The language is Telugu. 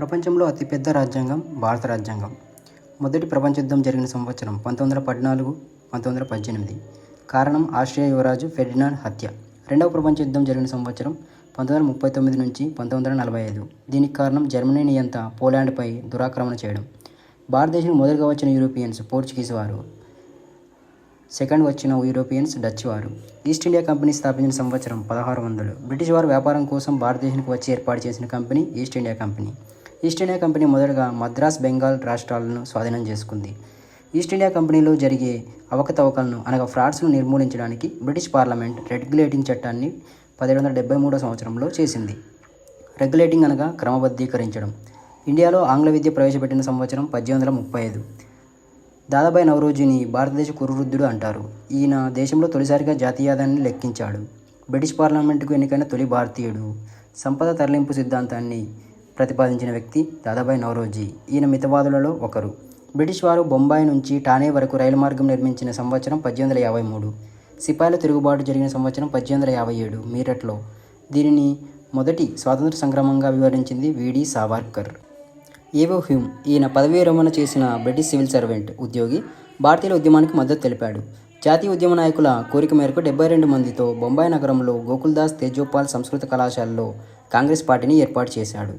ప్రపంచంలో అతిపెద్ద రాజ్యాంగం భారత రాజ్యాంగం. మొదటి ప్రపంచ యుద్ధం జరిగిన సంవత్సరం 1914, 1918. కారణం ఆస్ట్రియా యువరాజు ఫెర్డినాండ్ హత్య. రెండవ ప్రపంచ యుద్ధం జరిగిన సంవత్సరం 1939 నుంచి 1945. దీనికి కారణం జర్మనీ నియంత పోలాండ్పై దురాక్రమణ చేయడం. భారతదేశం మొదటగా వచ్చిన యూరోపియన్స్ పోర్చుగీస్ వారు, సెకండ్ వచ్చిన యూరోపియన్స్ డచ్ వారు. ఈస్ట్ ఇండియా కంపెనీ స్థాపించిన సంవత్సరం 1600. బ్రిటిష్ వారు వ్యాపారం కోసం భారతదేశానికి వచ్చి ఏర్పాటు చేసిన company east India company. East India company మొదటగా మద్రాస్, బెంగాల్ రాష్ట్రాలను స్వాధీనం చేసుకుంది. ఈస్ట్ ఇండియా కంపెనీలో జరిగే అవకతవకలను అనగా ఫ్రాడ్స్ను నిర్మూలించడానికి బ్రిటిష్ పార్లమెంట్ రెగ్యులేటింగ్ చట్టాన్ని 1773 సంవత్సరంలో చేసింది. రెగ్యులేటింగ్ అనగా క్రమబద్ధీకరించడం. ఇండియాలో ఆంగ్ల విద్య ప్రవేశపెట్టిన సంవత్సరం 1835. దాదాబాయి నౌరోజీని భారతదేశ కురువృద్ధుడు అంటారు. ఈయన దేశంలో తొలిసారిగా జాతీయాదాన్ని లెక్కించాడు. బ్రిటిష్ పార్లమెంటుకు ఎన్నికైన తొలి భారతీయుడు. సంపద తరలింపు సిద్ధాంతాన్ని ప్రతిపాదించిన వ్యక్తి దాదాబాయి నౌరోజీ. ఈయన మితవాదులలో ఒకరు. బ్రిటిష్ వారు బొంబాయి నుంచి ఠానే వరకు రైలు మార్గం నిర్మించిన సంవత్సరం 1853. సిపాయిల తిరుగుబాటు జరిగిన సంవత్సరం 1857 మీరట్లో. దీనిని మొదటి స్వాతంత్ర సంగ్రామంగా వివరించింది వీడి సావర్కర్. ఏవో హ్యూమ్, ఈయన పదవీ విరమణ చేసిన బ్రిటిష్ సివిల్ సర్వెంట్ ఉద్యోగి. భారతీయుల ఉద్యమానికి మద్దతు తెలిపాడు. జాతీయ ఉద్యమ నాయకుల కోరిక మేరకు 72 మందితో బొంబాయి నగరంలో గోకుల్దాస్ తేజోపాల్ సంస్కృత కళాశాలలో కాంగ్రెస్ పార్టీని ఏర్పాటు చేశాడు.